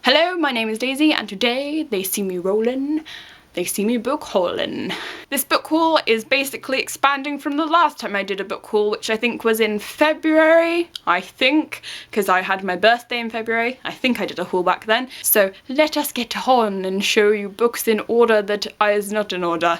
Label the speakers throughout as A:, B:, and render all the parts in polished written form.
A: Hello, my name is Daisy, and today they see me rollin', they see me book haulin'. This book haul is basically expanding from the last time I did a book haul, which I think was in February, because I had my birthday in February. I think I did a haul back then. So let us get on and show you books in order that is not in order.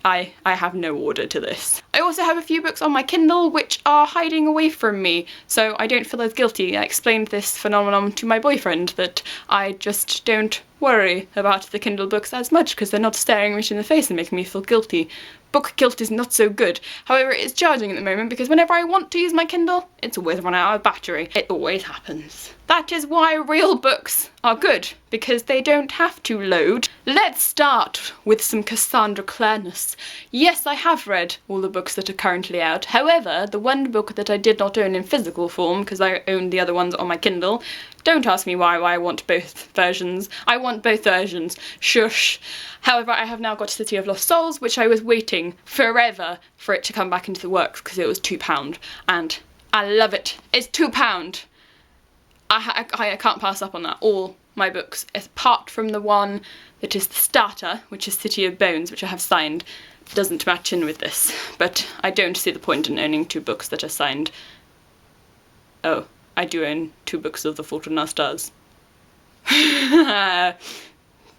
A: I have no order to this. I also have a few books on my Kindle which are hiding away from me, so I don't feel as guilty. I explained this phenomenon to my boyfriend, that I just don't worry about the Kindle books as much because they're not staring me in the face and making me feel guilty. Book guilt is not so good. However, it's charging at the moment because whenever I want to use my Kindle, it's always run out of battery. It always happens. That is why real books are good, because they don't have to load. Let's start with some Cassandra Clareness. Yes, I have read all the books that are currently out. However, the one book that I did not own in physical form, because I owned the other ones on my Kindle, don't ask me why I want both versions. I want both versions. Shush. However, I have now got City of Lost Souls, which I was waiting forever for it to come back into the works because it was £2, and I love it. It's £2. I can't pass up on that. All my books, apart from the one that is the starter, which is City of Bones, which I have signed, doesn't match in with this, but I don't see the point in owning two books that are signed. Oh, I do own two books of The Fault in Our Stars.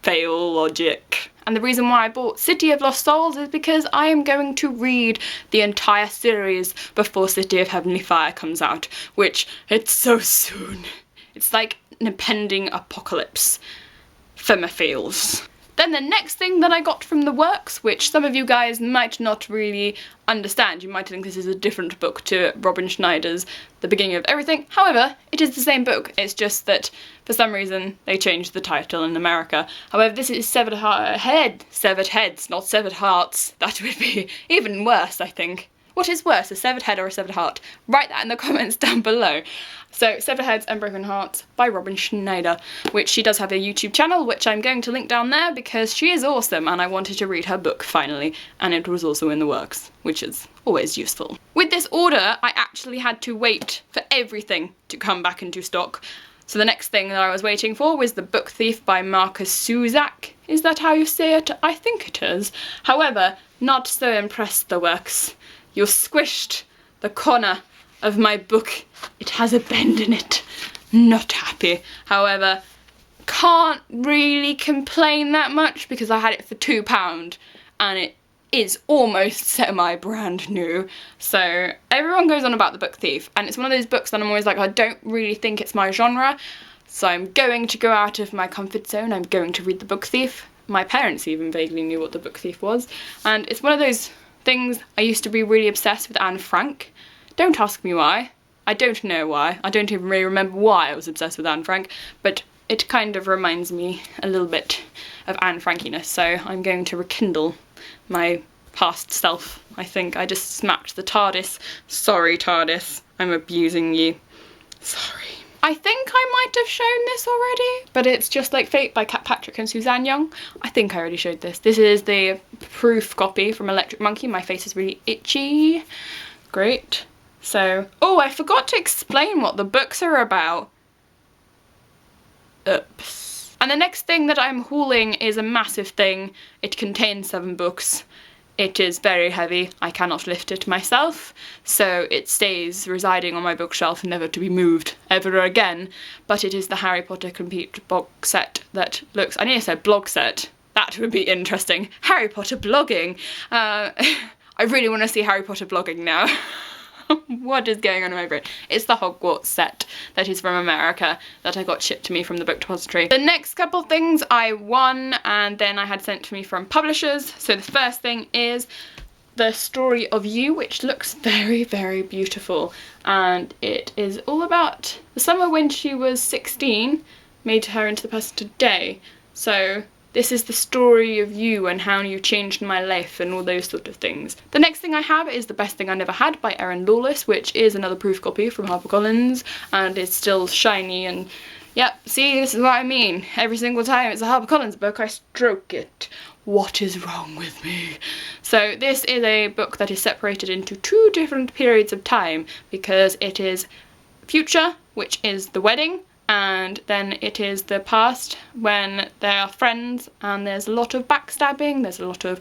A: Fail logic. And the reason why I bought City of Lost Souls is because I am going to read the entire series before City of Heavenly Fire comes out, which, it's so soon. It's like an impending apocalypse for my feels. Then the next thing that I got from the works, which some of you guys might not really understand, you might think this is a different book to Robin Schneider's The Beginning of Everything. However, it is the same book, it's just that for some reason they changed the title in America. However, this is Severed Heads, not Severed Hearts. That would be even worse, I think. What is worse, a severed head or a severed heart? Write that in the comments down below. So, Severed Heads and Broken Hearts by Robin Schneider, which she does have a YouTube channel, which I'm going to link down there because she is awesome and I wanted to read her book finally, and it was also in the works, which is always useful. With this order, I actually had to wait for everything to come back into stock. So the next thing that I was waiting for was The Book Thief by Marcus Suzak. Is that how you say it? I think it is. However, not so impressed the works. You squished the corner of my book. It has a bend in it. Not happy. However, can't really complain that much because I had it for £2 and it is almost semi-brand new. So everyone goes on about The Book Thief, and it's one of those books that I'm always like, I don't really think it's my genre, so I'm going to go out of my comfort zone. I'm going to read The Book Thief. My parents even vaguely knew what The Book Thief was, and it's one of those things. I used to be really obsessed with Anne Frank. Don't ask me why. I don't know why. I don't even really remember why I was obsessed with Anne Frank, but it kind of reminds me a little bit of Anne Frankiness, so I'm going to rekindle my past self. I think I just smacked the TARDIS. Sorry, TARDIS. I'm abusing you. Sorry. I think I might have shown this already, but it's Just Like Fate by Kat Patrick and Suzanne Young. I think I already showed this. This is the proof copy from Electric Monkey. My face is really itchy. Great. So, oh, I forgot to explain what the books are about. Oops. And the next thing that I'm hauling is a massive thing. It contains 7 books. It is very heavy. I cannot lift it myself, so it stays residing on my bookshelf, never to be moved ever again. But it is the Harry Potter complete box set that looks... I nearly said blog set. That would be interesting. Harry Potter blogging. I really want to see Harry Potter blogging now. What is going on in my brain? It's the Hogwarts set that is from America that I got shipped to me from the book depository. The next couple things I won and then I had sent to me from publishers. So the first thing is The Story of You, which looks very, very beautiful. And it is all about the summer when she was 16, made her into the person today. So this is the story of you and how you changed my life and all those sort of things. The next thing I have is The Best Thing I Never Had by Erin Lawless, which is another proof copy from HarperCollins, and it's still shiny and yep, see, this is what I mean. Every single time it's a HarperCollins book, I stroke it. What is wrong with me? So this is a book that is separated into 2 different periods of time because it is future, which is the wedding, and then it is the past when they are friends and there's a lot of backstabbing, there's a lot of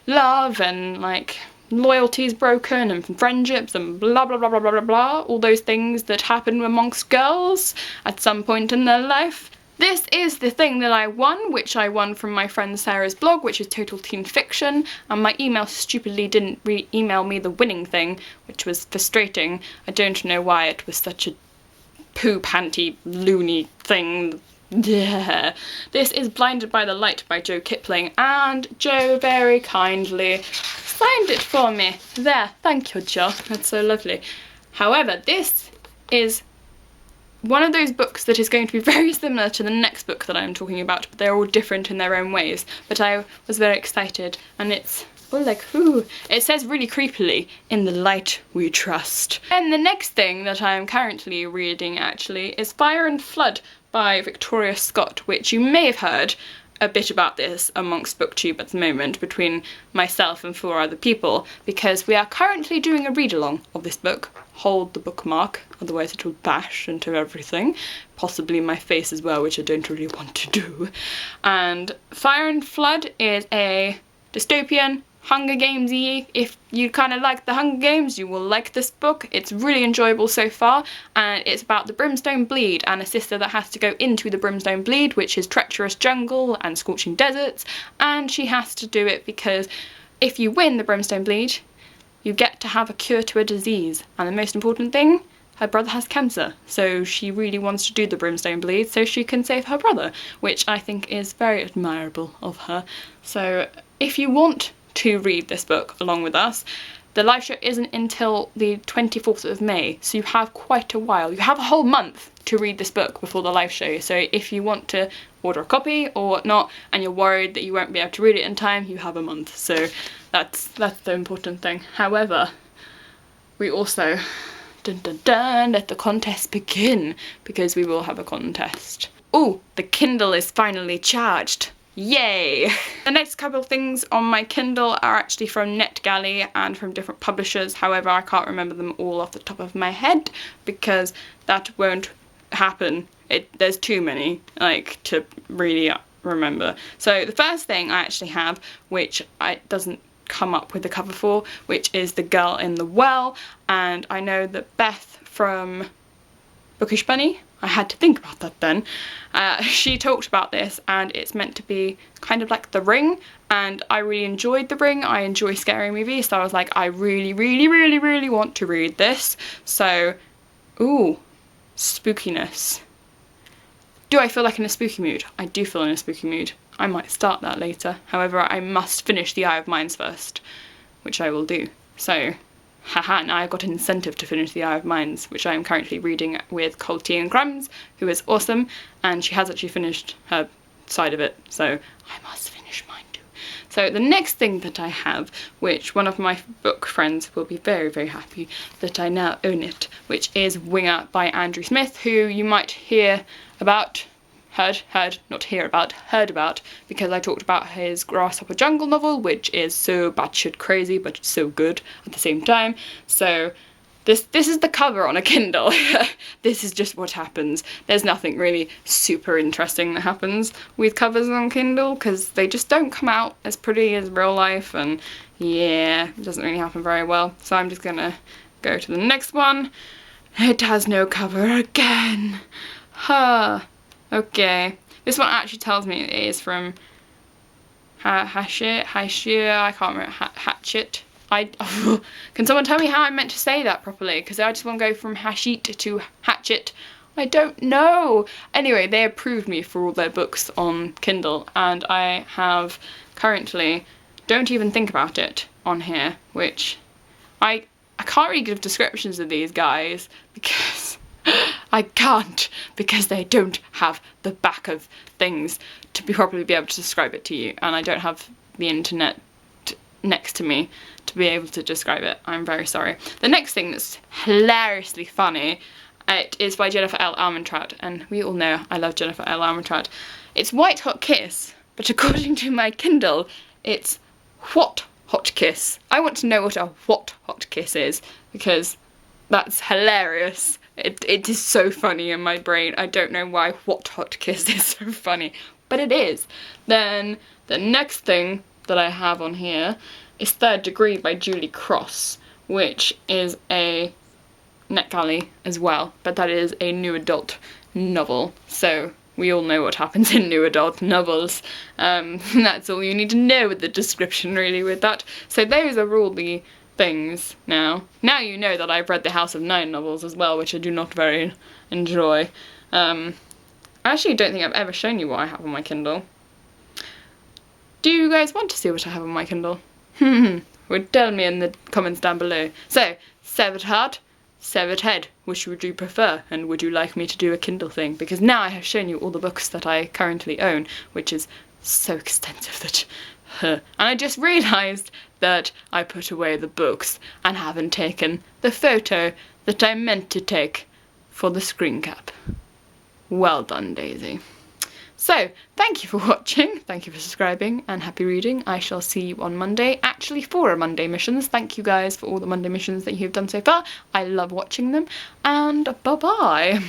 A: love and like loyalty's broken and friendships and blah blah blah blah blah blah blah, all those things that happen amongst girls at some point in their life. This is the thing that I won, which I won from my friend Sarah's blog, which is Total Teen Fiction, and my email stupidly didn't email me the winning thing, which was frustrating. I don't know why it was such a poo panty loony thing. Yeah. This is Blinded by the Light by Jo Kipling, and Jo very kindly signed it for me. There, thank you, Jo, that's so lovely. However, this is one of those books that is going to be very similar to the next book that I'm talking about, but they're all different in their own ways. But I was very excited, and it's, oh, like, ooh, it says really creepily, "In the light we trust." And the next thing that I am currently reading, actually, is Fire and Flood by Victoria Scott, which you may have heard a bit about this amongst BookTube at the moment between myself and 4 other people, because we are currently doing a read-along of this book. Hold the bookmark, otherwise it will bash into everything, possibly my face as well, which I don't really want to do. And Fire and Flood is a dystopian Hunger Games-y. If you kind of like the Hunger Games, you will like this book. It's really enjoyable so far, and it's about the Brimstone Bleed and a sister that has to go into the Brimstone Bleed, which is treacherous jungle and scorching deserts, and she has to do it because if you win the Brimstone Bleed, you get to have a cure to a disease, and the most important thing, her brother has cancer, so she really wants to do the Brimstone Bleed so she can save her brother, which I think is very admirable of her. So if you want to read this book along with us, the live show isn't until the 24th of May, so you have quite a while. You have a whole month to read this book before the live show, so if you want to order a copy or whatnot and you're worried that you won't be able to read it in time, you have a month, so that's the important thing. However, we also dun dun dun let the contest begin, because we will have a contest. Oh, the Kindle is finally charged. Yay! The next couple of things on my Kindle are actually from NetGalley and from different publishers. However, I can't remember them all off the top of my head because that won't happen. There's too many, like, to really remember. So the first thing I actually have, which doesn't come up with the cover for, which is The Girl in the Well, and I know that Beth from Bookish Bunny, I had to think about that then, she talked about this, and it's meant to be kind of like The Ring, and I really enjoyed The Ring. I enjoy scary movies, so I was like, I really, really, really, really want to read this. So, ooh, spookiness. Do I feel like in a spooky mood? I do feel in a spooky mood. I might start that later. However, I must finish The Eye of Mines first, which I will do. So, haha, now I've got an incentive to finish The Eye of Mines, which I am currently reading with Cold Tea and Crumbs, who is awesome, and she has actually finished her side of it, so I must finish mine too. So the next thing that I have, which one of my book friends will be very, very happy that I now own it, which is Winger by Andrew Smith, who you might hear about, heard about, because I talked about his Grasshopper Jungle novel, which is so batshit crazy, but so good at the same time. So this is the cover on a Kindle. This is just what happens. There's nothing really super interesting that happens with covers on Kindle, because they just don't come out as pretty as real life, and yeah, it doesn't really happen very well. So I'm just gonna go to the next one. It has no cover again. Okay, this one actually tells me it is from Hatchet, I can't remember, Hatchet. Can someone tell me how I'm meant to say that properly? Because I just want to go from Hashit to Hatchet. I don't know. Anyway, they approved me for all their books on Kindle, and I have currently Don't Even Think About It on here, which I can't really give descriptions of these guys because I can't, because they don't have the back of things to properly be able to describe it to you, and I don't have the internet next to me to be able to describe it. I'm very sorry. The next thing that's hilariously funny, it is by Jennifer L. Armentrout, and we all know I love Jennifer L. Armentrout. It's White Hot Kiss, but according to my Kindle, it's What Hot Kiss. I want to know what a What Hot Kiss is, because that's hilarious. It is so funny in my brain. I don't know why What Hot Kiss is so funny, but it is. Then the next thing that I have on here is Third Degree by Julie Cross, which is a NetGalley as well, but that is a new adult novel, so we all know what happens in new adult novels. That's all you need to know with the description, really, with that. So those are all the things now. Now you know that I've read the House of Nine novels as well, which I do not very enjoy. I actually don't think I've ever shown you what I have on my Kindle. Do you guys want to see what I have on my Kindle? Well, tell me in the comments down below. So, Severed Heart, Severed Head, which would you prefer, and would you like me to do a Kindle thing? Because now I have shown you all the books that I currently own, which is so extensive that... and I just realised that I put away the books and haven't taken the photo that I meant to take for the screen cap. Well done, Daisy. So, thank you for watching, thank you for subscribing, and happy reading. I shall see you on Monday, actually 4 Monday missions. Thank you guys for all the Monday missions that you've done so far. I love watching them, and bye-bye.